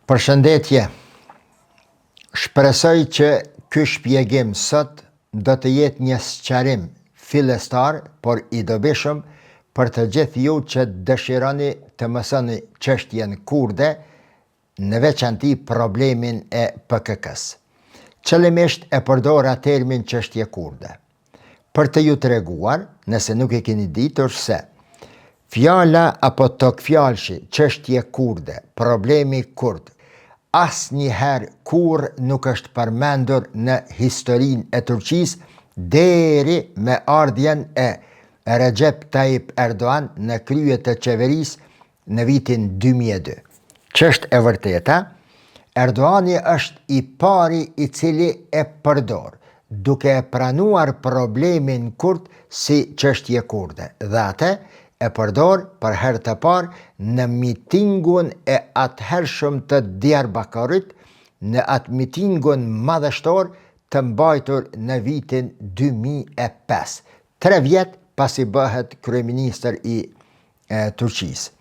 Përshëndetje, shpresoj që ky shpjegim sot do të jetë një sqarim fillestar, por i dobishëm për të gjithë ju që dëshironi të mësoni çështjen kurde, në veçanti problemin e PKK-s. Qëllimisht e përdora termin çështje kurde, për të ju treguar, nëse nuk e keni ditur, se fjala apo tokfjalshi çështje kurde, problemi kurd, asnjëherë kur nuk është përmendur në historinë e Turqisë deri me ardhjen e Recep Tayyip Erdogan në krye të qeverisë në vitin 2002. Ç'është e vërteta, Erdogani është i pari i cili e përdor, duke e pranuar problemin kurd si çështje kurde, dhe atë e përdor për herë të parë në mitingun e atëhershëm të Diyarbakërit, në atë mitingun madhështor të mbajtur në vitin 2005, 3 vjet pasi bëhet kryeministër i Turqisë.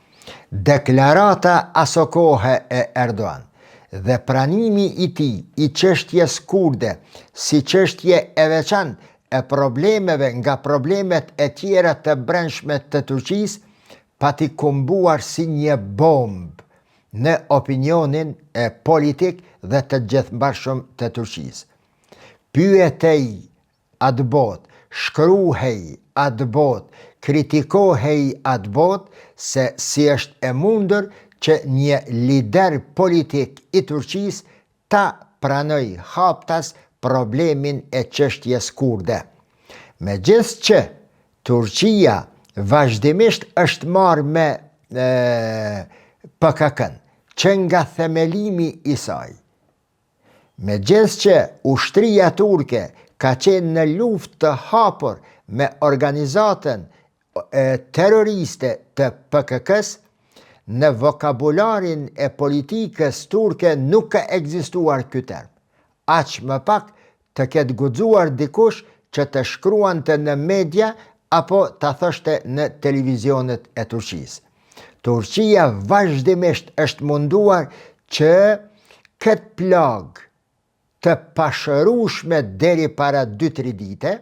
Deklarata aso kohe e Erdogan dhe pranimi i tij i çështjes kurde si çështje e veçantë e problemeve nga problemet e tjera të brendshme të Turqisë, pati kumbuar si një bombë në opinionin politik dhe të gjithëmbashëm të Turqisë. Pyetej atë botë, shkruhej atë botë, kritikohej atë botë se si është e mundur që një lider politik i Turqisë ta pranoj haptas problemin e çështjes kurde. Megjithëse Turqia vazhdimisht është marrë me PKK-n, që nga themelimi i saj. Megjithëse ushtria turke ka qenë në luftë të hapur me organizatën terroriste të PKK-s, në vokabularin e politikës turke nuk ka ekzistuar ky term. Aq më pak të ketë guxuar dikush që të shkruante në media apo të thoshte në televizionet e Turqisë. Turqia vazhdimisht është munduar që këtë plagë të pashërueshme deri para 2-3 dite,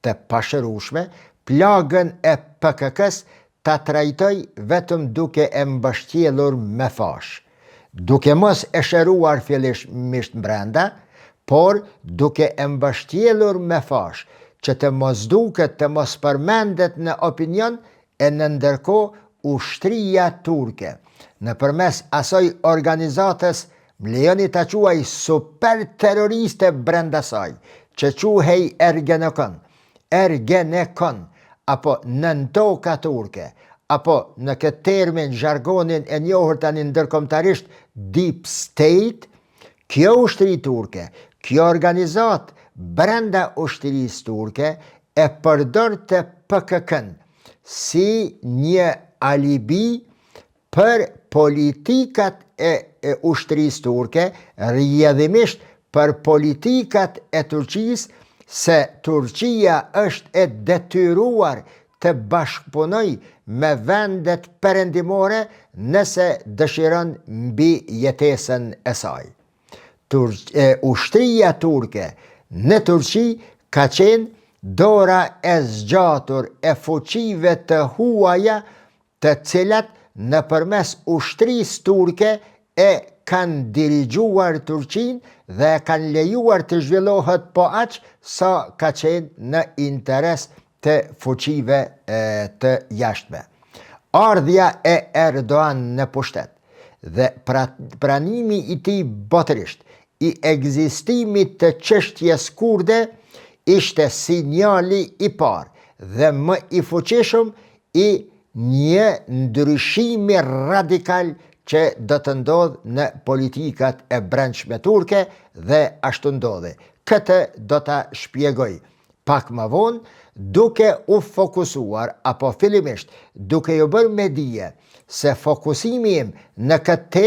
të pashërueshme, plagën e PKK-s ta trajtoj vetëm duke e mbështjellur me fash, duke mos e shëruar fillimisht brenda, por duke e mbështjellur me fash, që të mos duket, të mos përmendet në opinion, e në ndërkohë ushtria turke, nëpërmes asoj organizatës, më lejoni ta quaj super terroriste brenda saj, që quhej Ergenekon, apo nëntoka turke, apo në këtë termin zhargonin e njohur tani ndërkombëtarisht Deep State, kjo ushtri turke, kjo organizat brenda ushtrisë turke e përdorte PKK-n si një alibi për politikat e ushtrisë turke, rrjedhimisht për politikat e Turqisë, se Turqia është e detyruar të bashkëpunoj me vendet perëndimore nëse dëshiron mbi jetesën e saj. Ushtria turke në Turqi ka qenë dora e zgjatur e fuqive të huaja, të cilat nëpërmes ushtrisë turke e kanë dirigjuar Turqinë dhe kanë lejuar të zhvillohet po aq sa ka qenë në interes të fuqive të jashtme. Ardhja e Erdogan në pushtet dhe pranimi i tij botërisht i ekzistimit të çështjes kurde ishte sinjali i parë dhe më i fuqishëm i një ndryshimi radikal që do të ndodh në politikat e brendshme turke, dhe ashtu ndodhi. Këtë do ta shpjegoj pak më vonë, duke u fokusuar, apo fillimisht duke ju bërë me dije se fokusimi im në këtë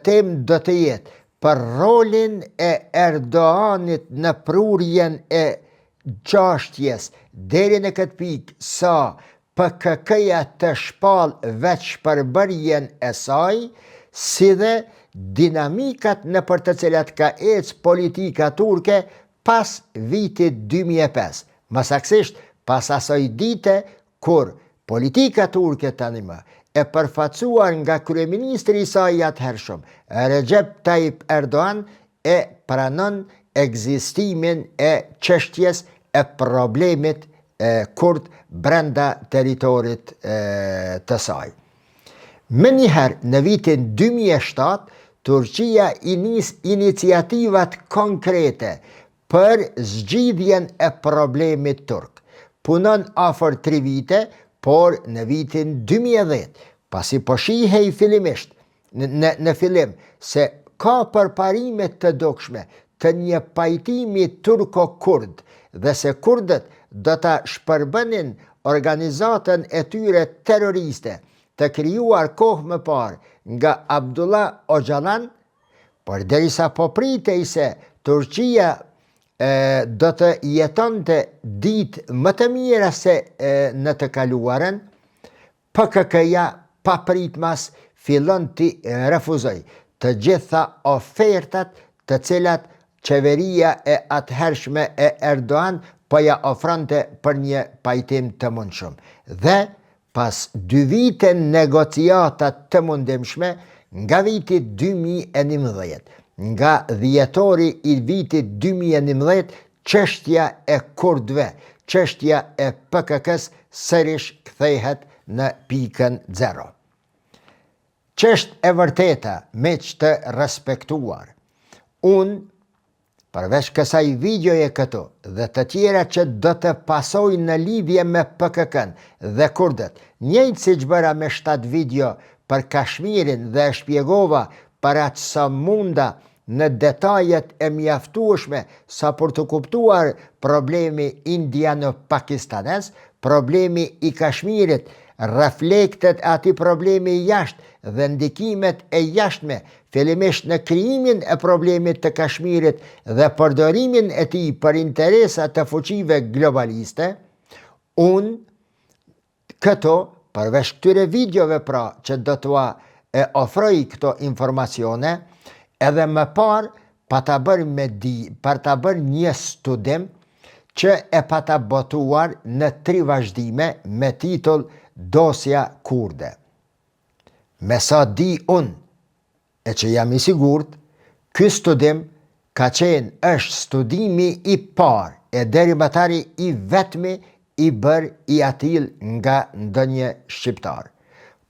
temë do të jetë për rolin e Erdoganit në prurjen e gjashtjes deri në këtë pikë sa PKK-ja të shpall veç përbërjen e saj, si dhe dinamikat në për të cilat ka ecë politika turke pas vitit 2005. Më saktësisht pas asaj dite kur politika turke tani më e përfacuar nga kryeministri i saj atëhershëm, Recep Tayyip Erdogan, e pranon ekzistimin e çështjes e problemit kurd brenda teritorit të saj. Më njëherë në vitin 2007, Turqia i nis iniciativat konkrete për zgjidhjen e problemit turk. Punon afër 3 vite, por në vitin 2010, pasi po shihej fillimisht në fillim se ka përparime të dukshme të një pajtimi turko-kurd dhe se kurdët do ta shpërbënin organizatën e tyre terroriste të krijuar kohë më parë nga Abdullah Öcalan, por derisa po pritej se Turqia do të jetonte ditë më të mira se në të kaluarën, PKK-ja papritmas fillon të refuzoj të gjitha ofertat të cilat qeveria e atëhershme e Erdogan po ja ofronte për një pajtim të mundshëm. Dhe pas 2 vite negociatat të mundimshme, nga viti 2011, nga dhjetori i vitit 2011, çështja e kurdëve, çështja e PKK-s sërish kthehet në pikën 0. Ç'është e vërteta, miq të respektuar, unë përveç kësaj videoje këtu dhe të tjera që do të pasojnë në lidhje me PKK-n dhe kurdët, njëjtë siç bëra me 7 video për Kashmirin dhe e shpjegova para aq sa munda në detajet e mjaftueshme sa për të kuptuar problemi indiano-pakistanes, problemi i Kashmirit, reflektet ati problemi jashtë dhe ndikimet e jashtme, fillimisht në krijimin e problemit të Kashmirit dhe përdorimin e tij për interesa të fuqive globaliste, unë këto, përveç këtyre videove pra që do t'ua ofroj këto informacione, edhe më parë pa ta bërë një studim që e pa ta botuar në 3 vazhdime me titull Dosja kurde. Me sa di unë, e që jam i sigurt, ky studim është studimi i parë e derivatari i vetmi i bërë i atil nga ndonjë shqiptar.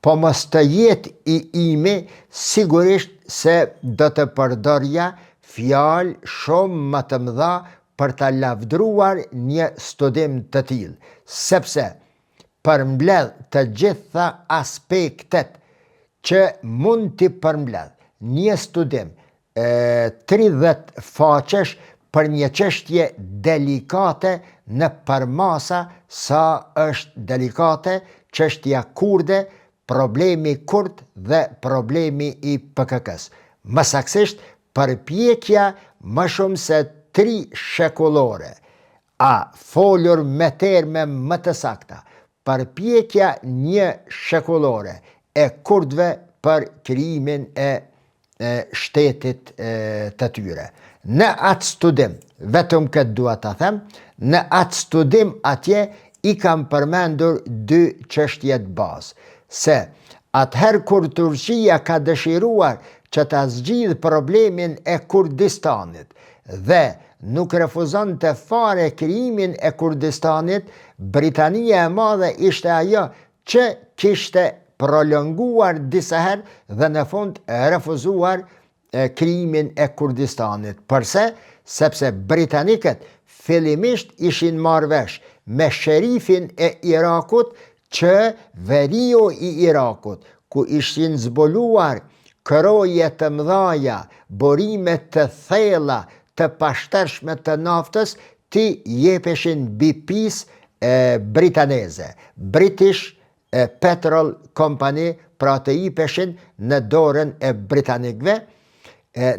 Po mos të jetë i imi, sigurisht se do të përdorja fjalë shumë më të mëdha për ta lavdruar një studim të tillë, sepse përmbledh të gjitha aspektet që mund t'i përmbledh një studim 30 faqesh për një çështje delikate në përmasa sa është delikate çështja kurde, problemi kurd dhe problemi i PKK-s. Më saktësisht, përpjekja më shumë se 3 shekullore, a folur me terme më të sakta, përpjekja 1 shekullore e kurdëve për krijimin e shtetit të tyre. Në atë studim, vetëm këtë dua ta them, në atë studim atje i kam përmendur 2 çështjet bazë, se atëherë kur Turqia ka dëshiruar që ta zgjidhë problemin e Kurdistanit dhe nuk refuzon të fare krijimin e Kurdistanit, Britania e Madhe ishte ajo që kishte prolonguar disa herë dhe në fund refuzuar krijimin e Kurdistanit. Përse? Sepse britanikët fillimisht ishin marrë vesh me sherifin e Irakut që veriu i Irakut, ku ishin zbuluar këroje të mëdhaja, burime të thella, të pashtershme të naftës, ti jepeshin BP-s britaneze, British Petrol Company, pra të jepeshin në dorën e britanikëve,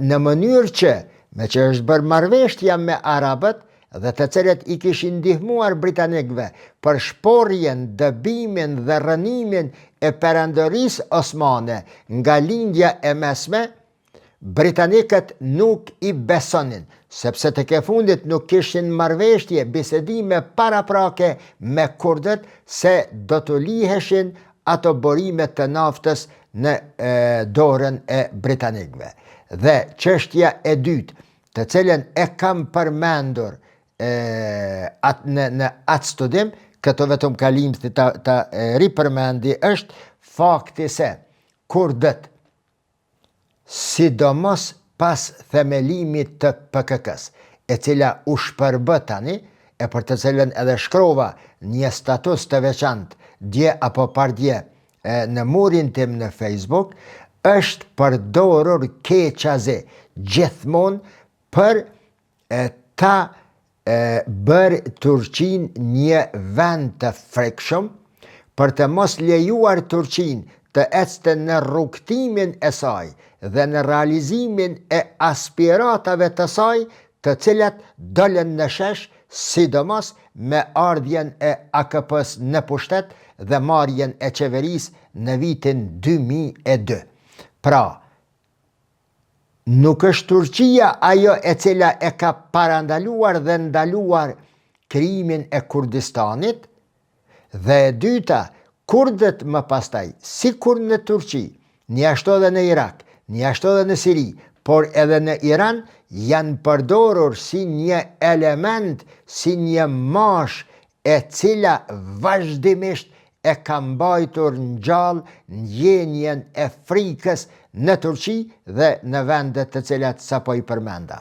në mënyrë që, me që është bërë marrëveshja me arabët, dhe të cilët i kishin ndihmuar britanikëve për shporjen, dëbimin dhe rënimin e perandërisë osmane nga lindja e mesme, britanikët nuk i besonin, sepse të ke fundit nuk kishin marrëveshje, bisedime paraprake me kurdët se do të liheshin ato borimet të naftës në dorën e britanikëve. Dhe çështja e dytë, të cilën e kam përmendur në atë studim, këto vetëm kalim të ripërmendi, është fakti se kurdët, sidomos pas themelimit të PKK-s, e cila u shpërbë tani, e për të cilën edhe shkrova një status të veçantë dje apo pardje në murin tim në Facebook, është përdorur keqazi gjithmonë për ta bërë Turqin një vend të frikshëm, për të mos lejuar Turqin të ecte në rrugtimin e saj dhe në realizimin e aspiratave të saj, të cilat dolën në shesh, sidomos me ardhjen e AKP-s në pushtet dhe marrjen e qeverisë në vitin 2002. Pra, nuk është Turqia ajo e cila e ka parandaluar dhe ndaluar krijimin e Kurdistanit, dhe e dyta, kurdët më pastaj, si kur në Turqi, një ashtu edhe në Irak, një ashtu edhe në Siri, por edhe në Iran, janë përdorur si një element, si një mash e cila vazhdimisht e ka mbajtur ngjall ndjenjen e frikës në Turqi dhe në vendet të cilat sapo i përmenda.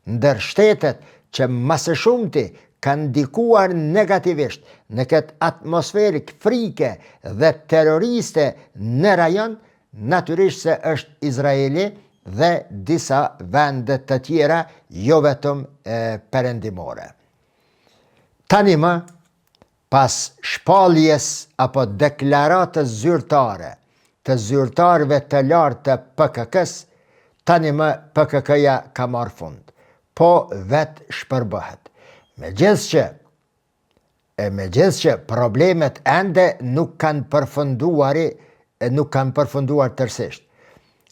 Ndër shtetet që më së shumti kanë ndikuar negativisht në këtë atmosferik frike dhe terroriste në rajon, natyrisht se është Izraeli dhe disa vende të tjera, jo vetëm perëndimore. Tani më, pas shpalljes apo deklaratës zyrtare të zyrtarëve të lartë të PKK-s, tani më PKK-ja ka marrë fund, po vetë shpërbëhet. Megjithse problemet ende nuk kanë përfunduar tërësisht.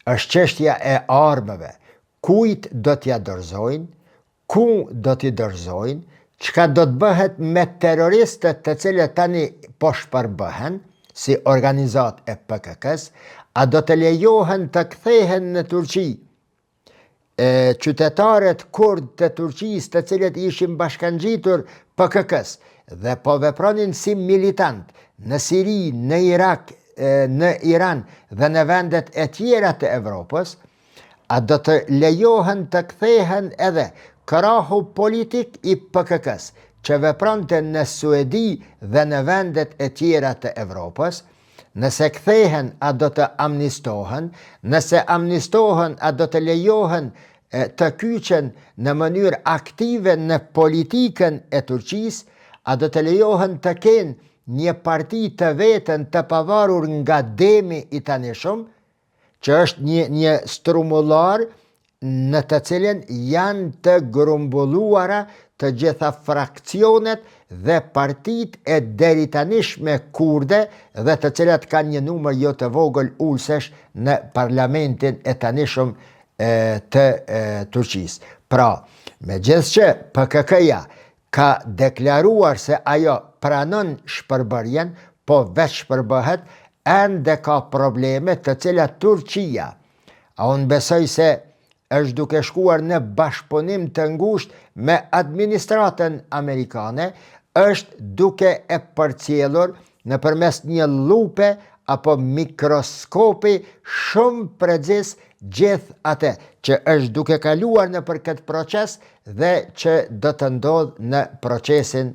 Është çështja e armëve, kujt do t'ja dorëzojnë, ku do t'i dorëzojnë, çka do të bëhet me terroristët të cilët tani po shpërbëhen si organizat e PKK-s, a do të lejohen të kthehen në Turqi qytetarët kurd të Turqisë të cilët ishin bashkangjitur PKK-s dhe po vepronin si militant në Siri, në Irak, në Iran dhe në vendet e tjera të Evropës, a do të lejohen të kthehen edhe krahu politik i PKK-s që vepronte në Suedi dhe në vendet e tjera të Evropës? Nëse kthehen, a do të amnistohen? Nëse amnistohen, a do të lejohen të kyçen në mënyrë aktive në politikën e Turqisë? A do të lejohen të kenë një parti të vetën të pavarur nga demi i tanishëm, që është një strumullar në të cilën janë të grumbulluara të gjitha fraksionet dhe partit e deritanishme kurde dhe të cilat kanë një numër jo të vogël ulsesh në parlamentin e tanishëm të Turqisë. Pra, megjithse PKK-ja ka deklaruar se ajo pranon shpërbërjen, po veç shpërbëhet, ende ka probleme të cilat Turqia, a unë besoj se është duke shkuar në bashkëpunim të ngushtë me administratën amerikane, është duke e përcjellur nëpërmes një lupe apo mikroskopi shumë precis gjithë atë që është duke kaluar nëpër këtë proces dhe që do të ndodh në procesin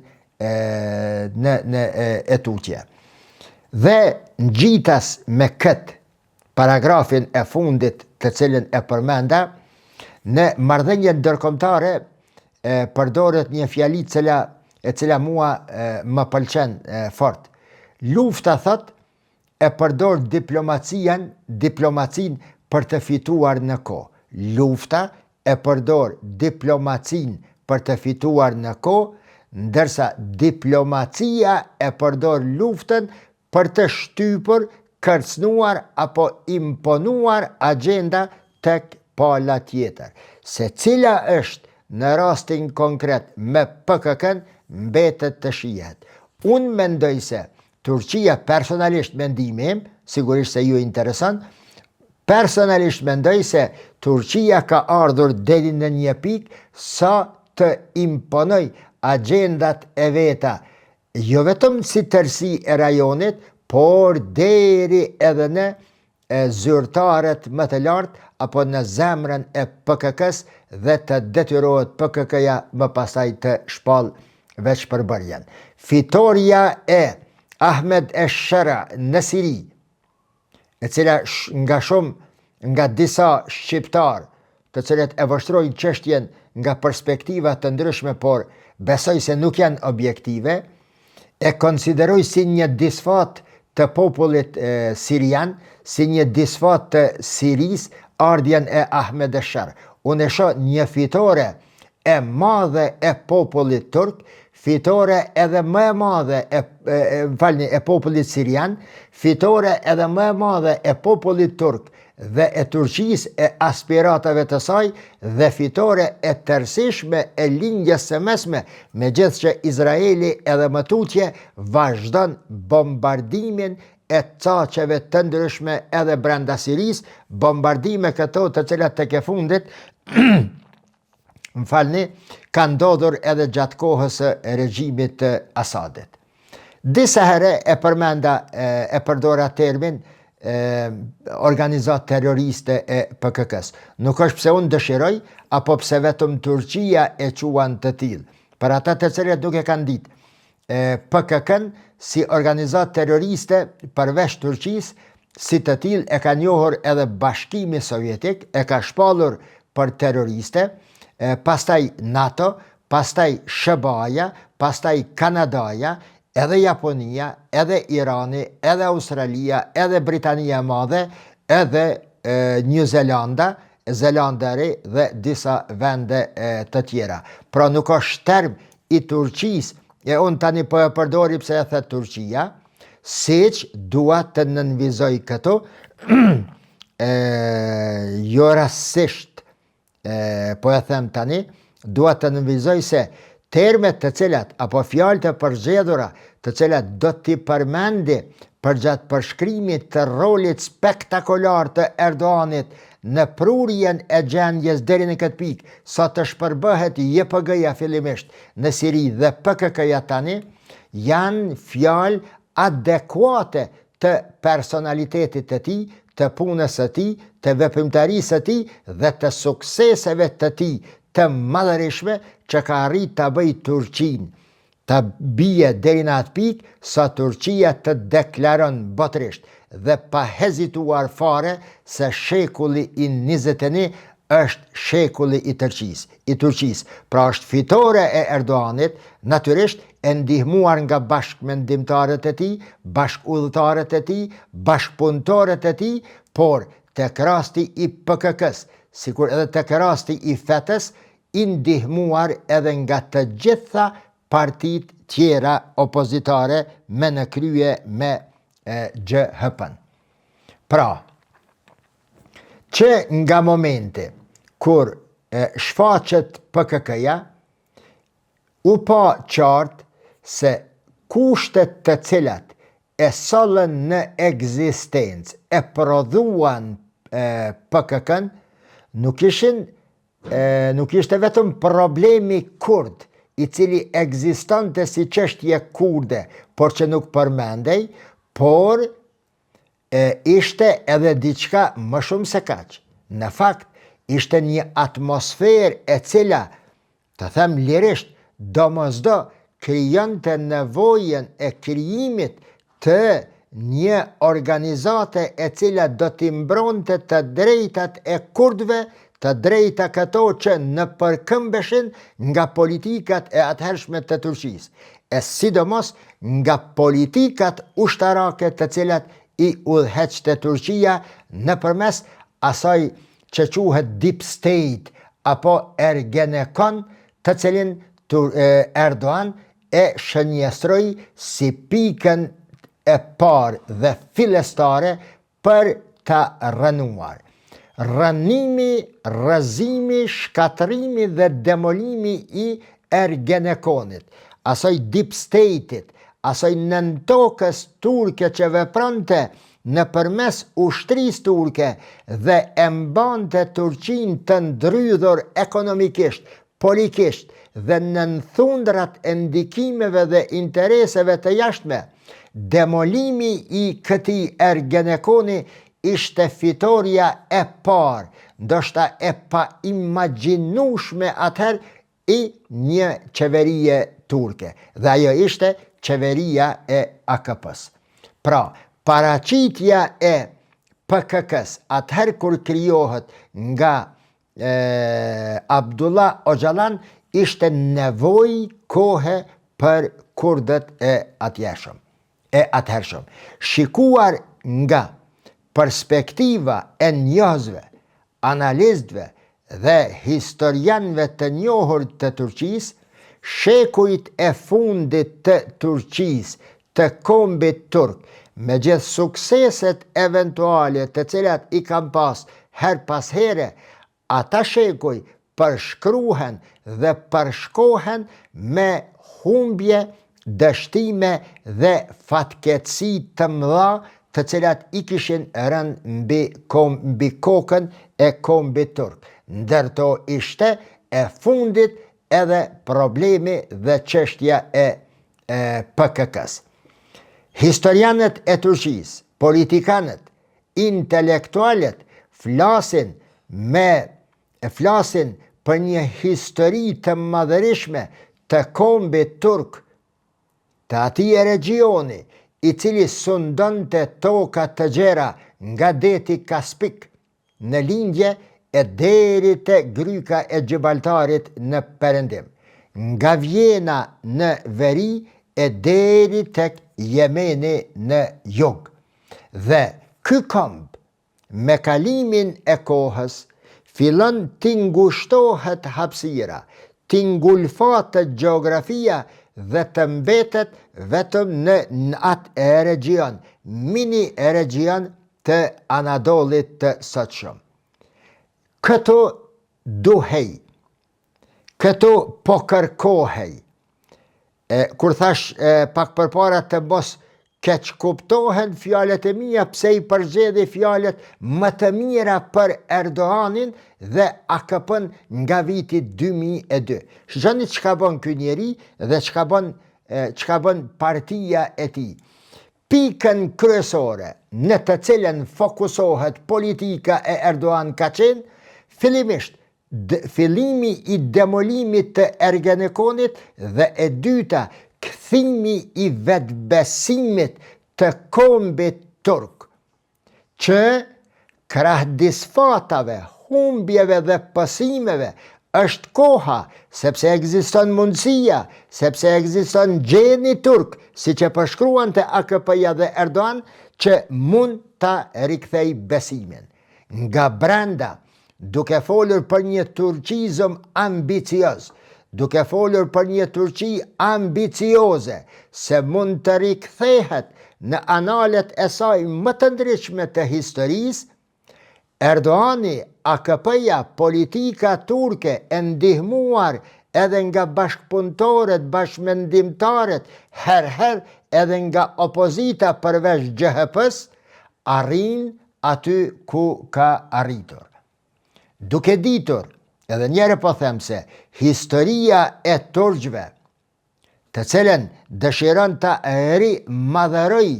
në etutje. Dhe ngjitas me këtë paragrafin e fundit të cilën e përmenda, në marrëdhënien ndërkombëtare përdoret një fjali e cila mua më pëlqen fort. Lufta, thot, e përdor diplomacin për të fituar në kohë. Lufta e përdor diplomacin për të fituar në kohë, ndërsa diplomacia e përdor luftën për të shtypur kërcnuar apo imponuar agenda tek pala tjetër. Se cila është në rastin konkret me PKK-n mbetet të shihet. Unë mendoj se Turqia, personalisht mendimi im, sigurisht se ju intereson, personalisht mendoj se Turqia ka ardhur deri në një pikë sa të imponoj agendat e veta, jo vetëm si tërsi e rajonit, por deri edhe në zyrtarët më të lartë apo në zemrën e PKK-s dhe të detyrohet PKK-ja më pasaj të shpall veç përbërjen. Fitoria e Ahmed Eshera në Siri, e cila nga disa shqiptar të cilët e vështrojnë çështjen nga perspektiva të ndryshme, por besoj se nuk janë objektive, e konsideroj si një disfat të popullit sirian, si një disfat të Siris, ardhjen e Ahmed Esher. Unë e shoh një fitore e madhe e popullit turk, fitore edhe më e madhe e popullit sirian, fitore edhe më e madhe e popullit turk dhe e Turqisë e aspiratave të saj, dhe fitore e tërësishme e lindjes së mesme, megjithëse që Izraeli edhe më tutje vazhdon bombardimin e caqeve të ndryshme edhe brenda Sirisë, bombardime këto të cilat tek e fundit ka ndodhur edhe gjatë kohës së regjimit të Asadit. Disa herë e përdora termin organizat terroriste e PKK-s. Nuk është pse unë dëshiroj, apo pse vetëm Turqia e quan të tillë. Për ata të cilët nuk e kanë ditë PKK-n si organizat terroriste përveç Turqisë, si të tillë e ka njohur edhe Bashkimi Sovjetik, e ka shpallur për terroriste, pastaj NATO, pastaj SBA-ja, pastaj Kanadaja, edhe Japonia, edhe Irani, edhe Australia, edhe Britania e Madhe, edhe New Zelanda, Zelanda e Re dhe disa vende të tjera. Pra nuk është term i Turqisë, e unë tani po e përdori pse e the Turqia, siç dua të nënvizoj këto, jo rastisht, po e them tani, dua të nënvizoj se termet të cilat, apo fjalët e përzgjedhura të cilat do t'i përmendi përgjatë përshkrimit të rolit spektakolar të Erdoganit në prurjen e gjendjes deri në këtë pikë, sa të shpërbëhet JPG-ja fillimisht në Siri dhe PKK-ja tani, janë fjalë adekuate të personalitetit të tij, të punës së tij, të veprimtarisë së tij dhe të sukseseve të tij të madhërishme që ka arrit të bëj Turqinë të bie deri në atë pikë sa Turqia të deklaron botërisht dhe pa hezituar fare se shekulli i 21 është shekulli i Turqisë. Pra është fitore e Erdoganit, natyrisht e ndihmuar nga bashkëmendimtarët e tij, bashkëudhëtarët e tij, bashkëpunëtorët e tij, por tek rasti i PKK-s, sikur edhe tek rasti i FET-s, i ndihmuar edhe nga të gjitha partit tjera opozitare me në krye me GHP-n. Pra, që nga momenti kur shfaqet PKK-ja, u pa qartë se kushtet të cilat e sollën në ekzistencë, e prodhuan PKK-n, nuk ishte vetëm problemi kurd, i cili ekzistonte si çështje kurde, por që nuk përmendej, por ishte edhe diçka më shumë se kaq. Në fakt, ishte një atmosferë e cila, të them lirisht, domosdo krijonte nevojën e krijimit të një organizate e cila do t'i mbronte të drejtat e kurdëve, të drejta këto që në përkëmbeshin nga politikat e atëhershme të Turqisë, e sidomos nga politikat ushtarake të cilat i udhëheqte Turqia nëpërmes asaj që quhet Deep State apo Ergenekon, të cilin Erdogan e shënjestroi si pikën e parë dhe fillestare për të rënuar. Rënimi, rrëzimi, shkatërimi dhe demolimi i Ergenekonit, asaj deep state-it, asaj nëntokës turke që veprante në përmes ushtrisë turke dhe e mbante Turqinë të ndrydhur ekonomikisht, politikisht dhe në thundrat e ndikimeve dhe intereseve të jashtme. Demolimi i këtij Ergenekoni ishte fitoria e parë, ndoshta e pa imagjinueshme atëherë i një qeverie turke, dhe ajo ishte qeveria e AKP-s. Pra, paraqitja e PKK-s atëherë kur krijohet nga Abdullah Öcalan ishte nevojë kohe për kurdët e atëhershëm. Shikuar nga perspektiva e njohësve, analistëve dhe historianëve të njohur të Turqisë, shekujt e fundit të Turqisë, të kombit turk, me gjithë sukseset eventuale të cilat i kam pas her pas here, ata shekuj përshkruhen dhe përshkohen me humbje, dështime dhe fatkeqësi të mëdha të cilat i kishin rënë mbi kokën e kombit turk. Ndërto ishte e fundit edhe problemi dhe çështja e PKK-s. Historianët e Turqisë, politikanët, intelektualët flasin për një histori të madhërishme të kombit turk, të atij regioni i cili sundonte toka të gjera nga deti Kaspik në lindje e deri te gryka e Gibraltarit në perëndim, nga Vjena në veri e deri tek Jemeni në jug. Dhe ky komb me kalimin e kohës fillon t'i ngushtohet hapësira, t'i ngulfatet gjeografia dhe të mbetet vetëm në atë region, mini region të Anadolit të sotshëm. Këto duhej, këto po kërkohej. Kur thash pak përpara të mos keq kuptohen fjalët e mia, pse i përgjedhi fjalët më të mira për Erdoganin dhe AKP-n nga viti 2002. Shikoni çka bën ky njeri dhe çka bën partia e tij. Pikën kryesore në të cilën fokusohet politika e Erdogan ka qenë fillimisht fillimi i demolimit të Ergenekonit dhe e dyta kthimi i vetbesimit të kombit turk, që krah disfatave, humbjeve dhe pësimeve është koha, sepse ekziston mundësia, sepse ekziston gjeni turk, si që përshkruan të AKP-ja dhe Erdogan, që mund ta rikthej besimin. Nga brenda, duke folur për një turqizëm ambicioz, duke folur për një Turqi ambicioze, se mund të rikthehet në analet e saj më të ndryshme të historisë, Erdogani, AKP-ja, politika turke e ndihmuar edhe nga bashkëpunëtorët, bashkëmendimtarët, herher edhe nga opozita përveç GHP-s, arrin aty ku ka arritur. Duke ditur, edhe njëre po them se historia e turqve, të cilën dëshiron ta rimadhëroj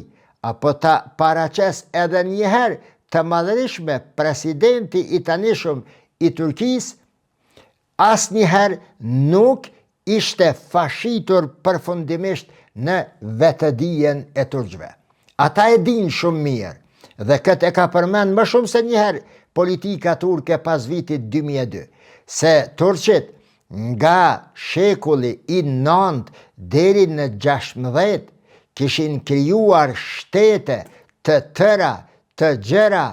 apo ta paraqes edhe njëherë të madhërishme presidenti i tanishëm i Turqisë, asnjëherë nuk ishte fashitur përfundimisht në vetëdijen e turqve. Ata e din shumë mirë, dhe këtë e ka përmend më shumë se njëherë politika turke pas vitit 2002, se turqit nga shekulli i 9 deri në 16 kishin krijuar shtete të tëra, të gjera,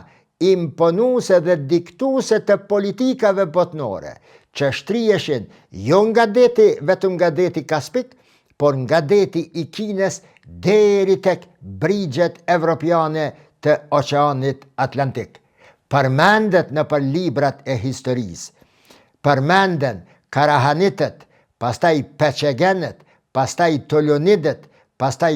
imponuese dhe diktuese të politikave botnore, që shtrieshin jo nga deti, vetëm nga deti Kaspik, por nga deti i Kinës deri tek brigjet evropiane të Oqeanit Atlantik. Përmendet në për librat e historisë. Përmenden Karahanitët, pastaj Peçegenët, pastaj Tolonidët, pastaj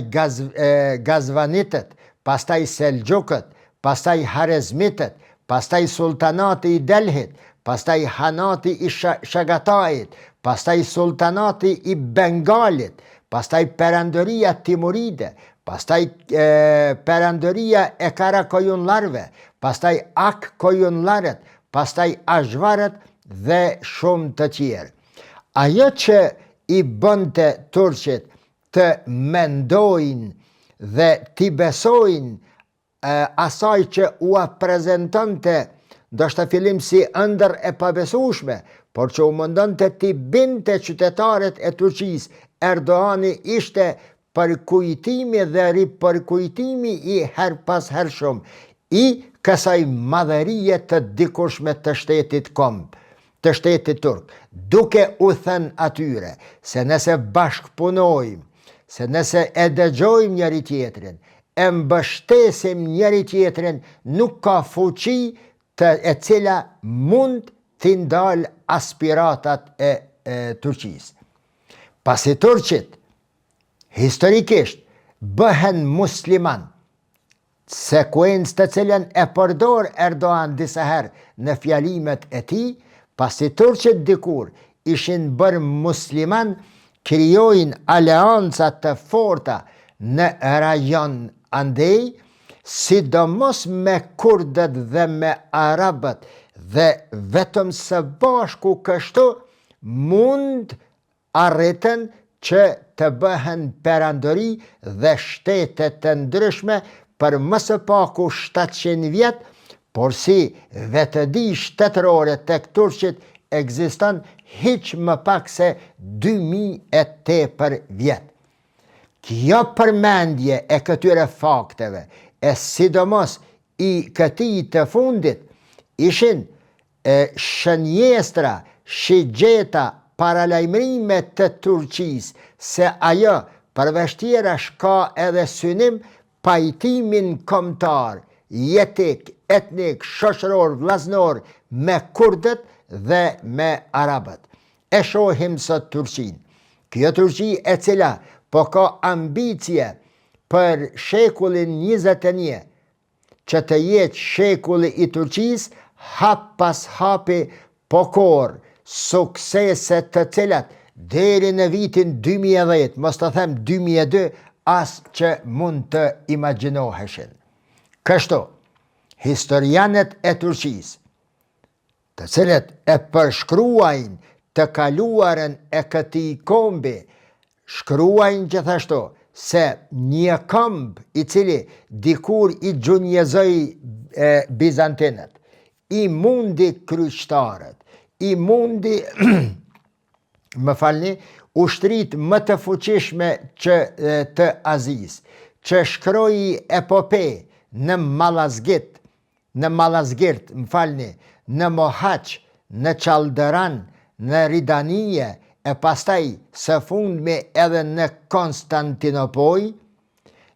Gazvanitët, pastaj Selgjukët, pastaj Harezmitët, pastaj Sultanati i Delhit, pastaj Hanati i Shagatajit, pastaj Sultanati i Bengalit, pastaj Perandëria Timuride, pastaj Perandëria e Karakojunlarve, pastaj Ak-Kojunlarët, pastaj Ashvarët dhe shumë të tjerë. Ajo që i bënte turqit të mendojnë dhe t'i besojnë asaj që ua prezentante ndoshta fillim si ëndër e pabesueshme, por që u mundonte t'i binte qytetarët e Turqisë, Erdoani ishte përkujtimi dhe ripërkujtimi i her pas hershëm i kësaj madhërie të dikurshme të shtetit komb, të shtetit turk, duke u thënë atyre se nëse bashkëpunojmë, se nëse e dëgjojmë njëri tjetrin, e mbështesim njëri tjetrin, nuk ka fuqi e cila mund t'i ndalë aspiratat e Turqisë. Pasi turqit historikisht bëhen musliman, sekuencë të cilën e përdor Erdogan disa herë në fjalimet e tij, pasi turqit dikur ishin bërë musliman, krijojnë aleanca të forta në rajon andej, sidomos me kurdët dhe me arabët, dhe vetëm së bashku kështu mund arritën që të bëhen perandori dhe shtetet të ndryshme për më së paku 700 vjet, por si vetëdi shtetërore tek turqit ekziston hiç më pak se 2000 e tepër vjet. Kjo përmendje e këtyre fakteve, e sidomos i këtij të fundit, ishin shënjestra, shigjeta, paralajmërime të Turqisë se ajo përveç tjera shka edhe synim pajtimin kombëtar, jetik, etnik, shoqëror, vllaznor me kurdët dhe me arabët. E shohim sot Turqinë. Kjo Turqi e cila po ka ambicie për shekullin 21, që të jetë shekulli i Turqisë, hap pas hapi pokor, suksese të cilat deri në vitin 2010, mos të them 2002, as që mund të imagjinoheshin. Kështu, historianët e Turqisë, të cilët e përshkruajnë të kaluarën e këtij kombi, shkruajnë gjithashtu se një komb i cili dikur i gjunjëzoi bizantinët, i mundi kryqtarët, i mundi ushtrit më të fuqishme të Azisë, që shkroi epope në Malazgirt, në Mohaç, në Çaldëran, në Ridanije, e pastaj së fundmi edhe në Konstantinopol,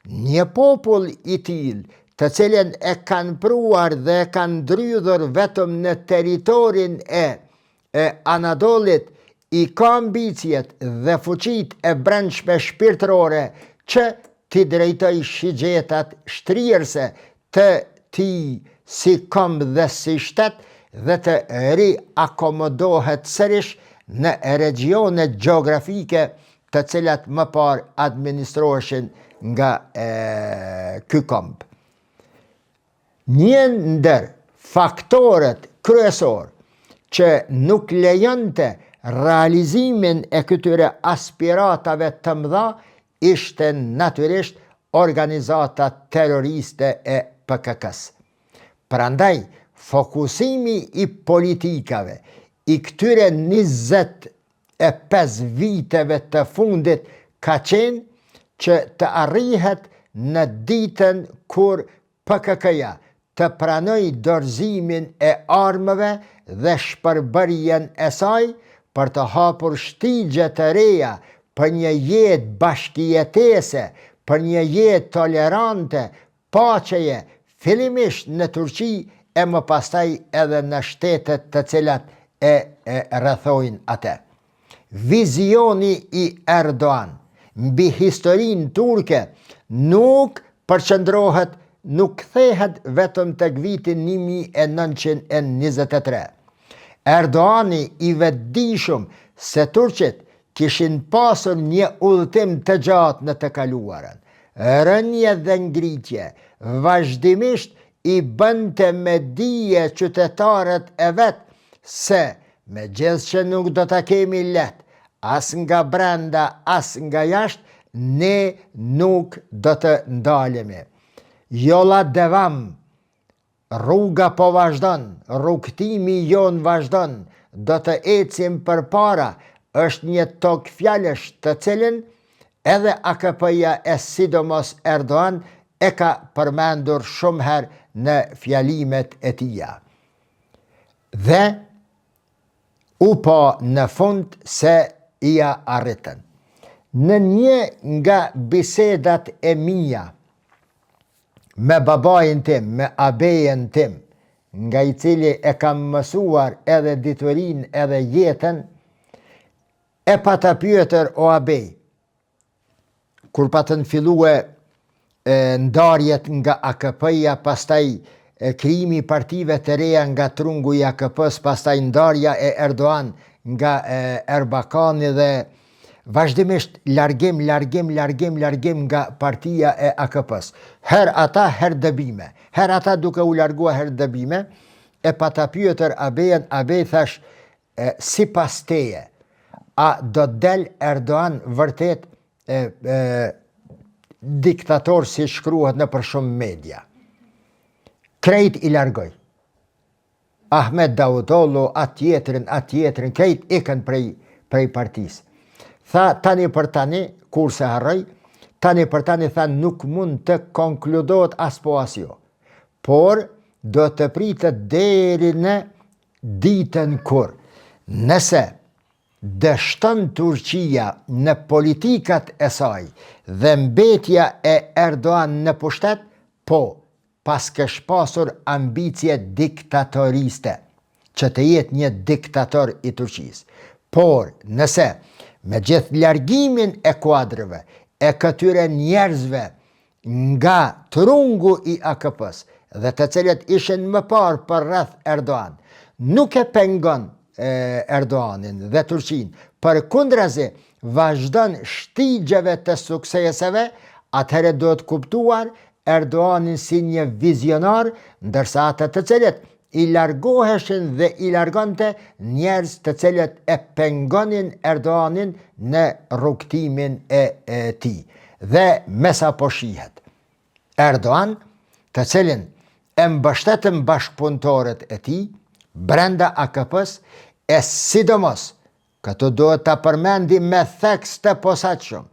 një popull i tillë, të cilën e kanë pruar dhe e kanë ndrydhur vetëm në territorin e Anadolit, i ka ambicjet dhe fuqit e brendshme shpirtërore që t'i drejtoj shigjetat shtrirëse të ti si komb dhe si shtet dhe të riakomodohet sërish në regionet geografike të cilat më parë administroheshin nga ky komb. Një ndër faktorët kryesor që nuk lejonte realizimin e këtyre aspiratave të mëdha ishte natyrisht organizata terroriste e PKK-s. Prandaj, fokusimi i politikave i këtyre 25 viteve të fundit ka qenë që të arrihet në ditën kur PKK-ja të pranoj dorëzimin e armëve dhe shpërbërjen e saj për të hapur shtigje të reja për një jetë bashkëjetese, për një jetë tolerante, paqeje, fillimisht në Turqi e më pastaj edhe në shtetet të cilat e rrethojnë atë. Vizioni i Erdogan mbi historinë turke nuk përqendrohet, nuk kthehet vetëm tek viti 1923. Erdogani i vetëdijshëm se turqit kishin pasur një udhëtim të gjatë në të kaluarën, rënje dhe ngritje, vazhdimisht i bënte me dije qytetarët e vetë se megjithëse që nuk do ta kemi lehtë, as nga brenda, as nga jashtë, ne nuk do të ndalemi. Jolla devam, rruga po vazhdon, rrugtimi jon vazhdon, do të ecim përpara, është një tokë fjalësh të cilën edhe AKP-ja e sidomos Erdogan e ka përmendur shumë herë në fjalimet e tija. Dhe u po në fund se ia arritën. Në një nga bisedat e mia me babajin tim, me abejen tim, nga i cili e kam mësuar edhe diturin edhe jetën, e pata pyetër o abej, kur patën fillue ndarjet nga AKP-ja, pastaj krijimi i partive të reja nga trungu i AKP-s, pastaj ndarja e Erdogan nga Erbakani dhe vazhdimisht largim nga partia e AKP-s. Her ata, her dëbime. Her ata duke u largua, her dëbime. E pata pyetër abejen, abej thash, sipas teje, a do del Erdogan vërtet diktator si shkruhet në për shumë media? Krejt i largoj. Ahmet Davutoğlu, atjetrin, krejt ikën prej partisë. Tha tani për tani, kur se harroj, tani për tani tha nuk mund të konkludohet as po as jo. Por do të pritet deri në ditën kur, nëse dështon Turqia në politikat e saj dhe mbetja e Erdogan në pushtet, po, pas kesh pasur ambicie diktatoriste, që të jetë një diktator i Turqisë. Por, nëse me gjithë largimin e kuadrëve, e këtyre njerëzve nga trungu i AKP-s dhe të cilët ishin më parë për rreth Erdogan, nuk e pengon Erdoganin dhe Turqinë, përkundrazi vazhdon shtigjeve të sukseseve, atëherë do të kuptuar Erdoganin si një vizionar, ndërsa ata të cilët i largoheshin dhe i largonte njerëz të cilët e pengonin Erdoganin në rrugtimin e tij. Dhe me sa po shihet, Erdogan, të cilin e mbështetën bashkëpunëtorët e tij brenda AKP-s, e sidomos, këtu duhet ta përmendim me theks të posaçëm,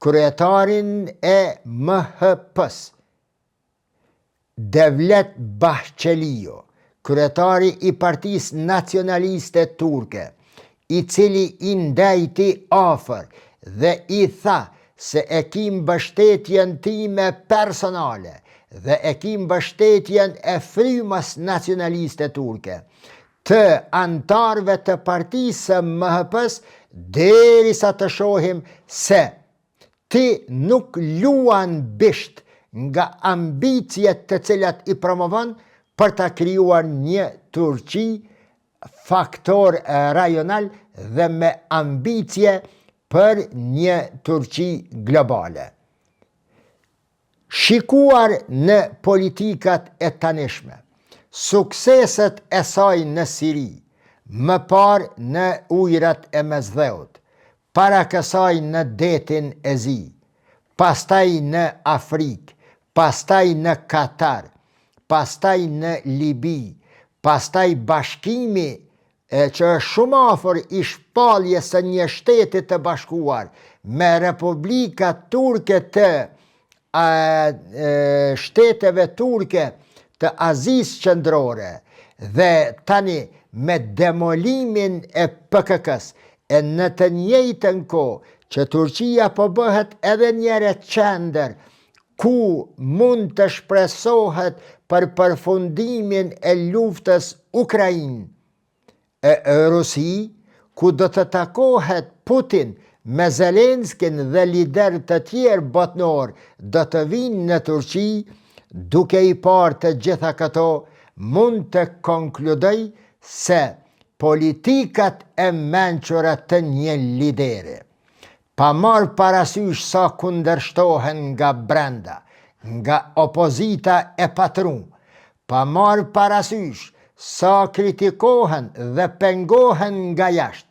kryetarin e MHP-s, Devlet Bahçeliu, kryetari i Partisë Nacionaliste Turke, i cili i ndajti afër dhe i tha se e ki mbështetjen time personale dhe e ki mbështetjen e frymës nacionaliste turke, të antarëve të partisë MHP-s, derisa të shohim se ti nuk luan bisht nga ambicjet të cilat i promovon për ta krijuar një Turqi faktor rajonal dhe me ambicje për një Turqi globale. Shikuar në politikat e tanishme, sukseset e saj në Siri, më parë në ujrat e Mesdheut, para kësaj në detin e Zi, pastaj në Afrikë, pastaj në Katar, pastaj në Libi, pastaj bashkimi që është shumë afër i shpalljes së një shteti të bashkuar me Republika Turke të shteteve turke të Azisë Qendrore dhe tani me demolimin e PKK-s, e në të njëjtën kohë që Turqia po bëhet edhe njëre qender ku mund të shpresohet për përfundimin e luftës Ukrainë e Rusi, ku do të takohet Putin me Zelenskin dhe lider të tjerë botnor, do të vinë në Turqi, duke i parë të gjitha këto, mund të konkludoj se politikat e mençura të një lideri, pa marrë parasysh sa kundërshtohen nga brenda, nga opozita e patru, pa marrë parasysh sa kritikohen dhe pengohen nga jashtë,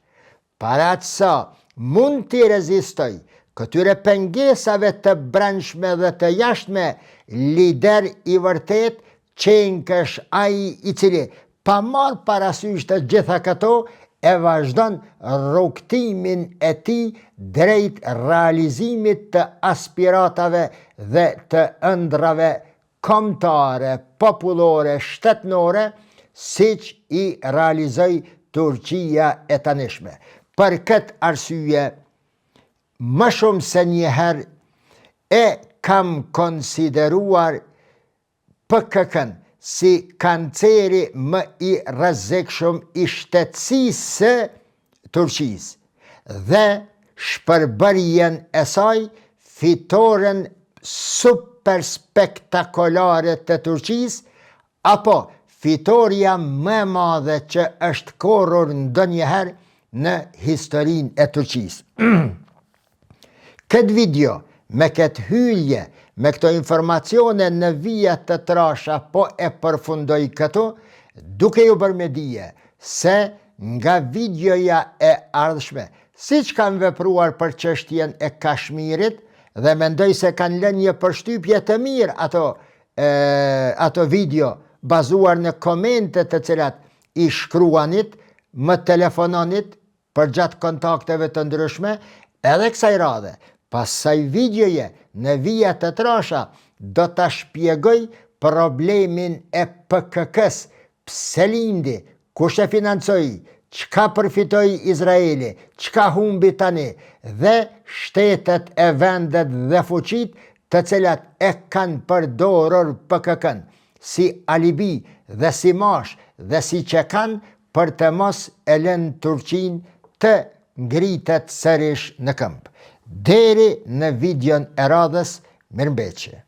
para të sa mund t'i rezistoj këtyre pengesave të brendshme dhe të jashtme, lider i vërtet qenkësh ai i cili, pa marrë parasysh të gjitha këto, e vazhdon rrugtimin e tij drejt realizimit të aspiratave dhe të ëndrave kombëtare, popullore, shtetënore, siç i realizoi Turqia e tanishme. Për këtë arsye, më shumë se njëherë e kam konsideruar PKK-n si kanceri më i rrezikshëm i shtetësisë së Turqisë dhe shpërbërjen e saj fitoren super spektakolare të Turqisë, apo fitoria më e madhe që është korrur ndonjëherë në historinë e Turqisë. Këtë video, me këtë hylje, me këto informacione në vija të trasha, po e përfundoj këto, duke ju bërë me dije se nga videoja e ardhshme, siç kanë vepruar për çështjen e Kashmirit, dhe mendoj se kanë lënë një përshtypje të mirë ato video, bazuar në komente të cilat i shkruanit, më telefononit për gjatë kontakteve të ndryshme, edhe kësaj radhe, pasaj videoje në vija të trasha, do të shpjegoj problemin e PKK-s, pse lindi, kush e financoi, çka përfitoi Izraeli, çka humbi tani, dhe shtetet e vendet dhe fuqit të cilat e kanë përdorur PKK-n si alibi dhe si mash dhe si që kanë për të mos e lënë Turqinë të ngritet sërish në këmbë. Deri në videon e radhës, mirëmbëjtje.